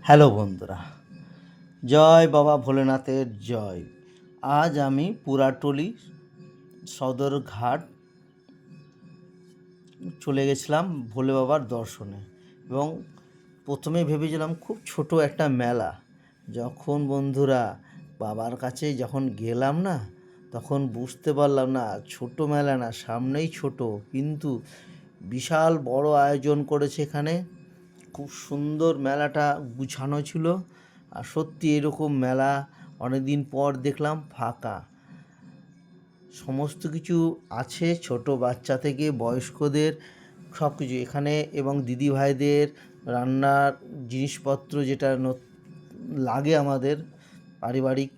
Hello বন্ধুরা, জয় বাবা ভোলেনাথের জয়। আজ আমি পুরাটলি সদরঘাট চলে গেছিলাম ভোলে বাবার দর্শনে এবং প্রথমে ভেবেছিলাম খুব ছোট একটা মেলা। যখন বন্ধুরা বাবার কাছে যখন গেলাম না, তখন বুঝতে পারলাম না ছোট মেলা না, সামনেই ছোট কিন্তু বিশাল বড় আয়োজন করেছে এখানে। খুব সুন্দর মেলাটা গুছানো ছিল। আর সত্যি এরকম মেলা অনেকদিন পর দেখলাম ফাঁকা। সমস্ত কিছু আছে, ছোট বাচ্চা থেকে বয়স্কদের সব কিছু এখানে, এবং দিদিভাইদের রান্নার জিনিসপত্র যেটা লাগে আমাদের পারিবারিক,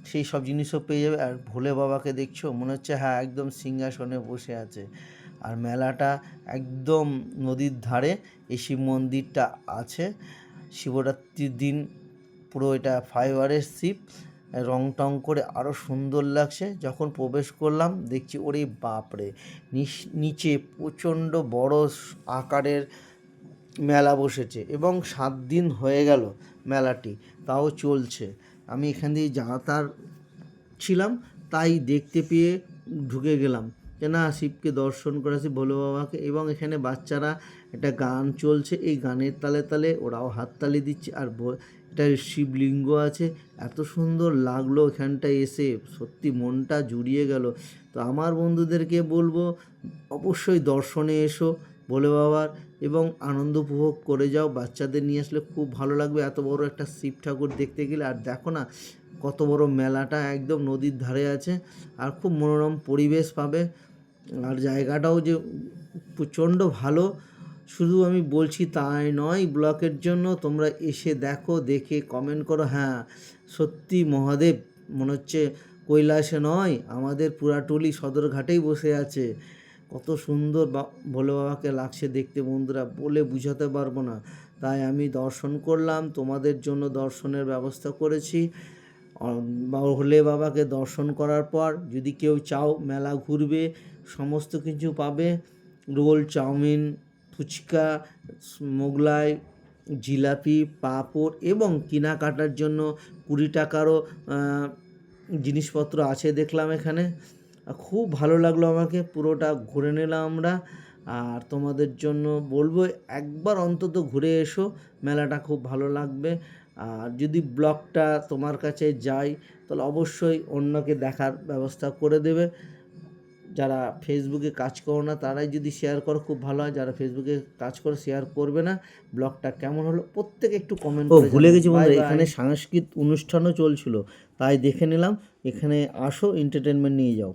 সেই সব জিনিসও পেয়ে যাবে। আর ভোলে বাবাকে দেখছো, মনে হচ্ছে হ্যাঁ একদম সিংহাসনে বসে আছে। আর মেলাটা একদম নদীর ধারে এই শিব মন্দিরটা আছে। শিবরাত্রির দিন পুরো এটা ফাইবারের শিব, রং টং করে আরও সুন্দর লাগছে। যখন প্রবেশ করলাম দেখছি ওরে বাপরে, নিচে প্রচণ্ড বড় আকারের মেলা বসেছে এবং 7 দিন হয়ে গেল মেলাটি, তাও চলছে। আমি এখান দিয়ে যাতায়াত ছিলাম, তাই দেখতে পেয়ে ঢুকে গেলাম যে না, শিবকে দর্শন করেছি ভোলে বাবাকে। এবং এখানে বাচ্চারা একটা গান চলছে, এই গানের তালে তালে ওরাও হাততালি দিচ্ছে। আর এটা শিবলিঙ্গ আছে, এত সুন্দর লাগলো এখানটায় এসে, সত্যি মনটা জুড়িয়ে গেল। তো আমার বন্ধুদেরকে বলবো অবশ্যই দর্শনে এসো ভোলে বাবার এবং আনন্দ উপভোগ করে যাও। বাচ্চাদের নিয়ে আসলে খুব ভালো লাগবে এত বড় একটা শিব ঠাকুর দেখতে গেলে। আর দেখো না কত বড় মেলাটা, একদম নদীর ধারে আছে আর খুব মনোরম পরিবেশ পাবে। আর জায়গাটাও যে প্রচণ্ড ভালো, শুধু আমি বলছি তাই নয়, ব্লকের জন্য তোমরা এসে দেখো, দেখে কমেন্ট করো। হ্যাঁ সত্যি মহাদেব মনে হচ্ছে কৈলাসে নয়, আমাদের পুরাটলি সদরঘাটেই বসে আছে। কত সুন্দর ভোলে বাবাকে লাগছে দেখতে বন্ধুরা, বলে বুঝাতে পারবো না। তাই আমি দর্শন করলাম, তোমাদের জন্য দর্শনের ব্যবস্থা করেছি। ভোলে বাবাকে দর্শন করার পর যদি কেউ চাও মেলা ঘুরবে, সমস্ত কিছু পাবে। রোল, চাউমিন, ফুচকা, মোগলাই, জিলাপি, পাঁপড় এবং কেনাকাটার জন্য 20 টাকারও জিনিসপত্র আছে দেখলাম এখানে। খুব ভালো লাগলো, আমাকে পুরোটা ঘুরে নিলাম আমরা। আর তোমাদের জন্য বলবো একবার অন্তত ঘুরে এসো, মেলাটা খুব ভালো লাগবে। আর যদি ব্লগটা তোমার কাছে যায় তাহলে অবশ্যই অন্যকে দেখার ব্যবস্থা করে দেবে। যারা ফেসবুকে কাজ করো না তারাই যদি শেয়ার করো খুব ভালো হয়, যারা ফেসবুকে কাজ করে শেয়ার করবে না। ব্লগটা কেমন হলো প্রত্যেকে একটু কমেন্ট করে ভুলে গেছি বন্ধুরা, এখানে সাংস্কৃতিক অনুষ্ঠানও চলছিল, তাই দেখে নিলাম। এখানে আসো, এন্টারটেনমেন্ট নিয়ে যাও।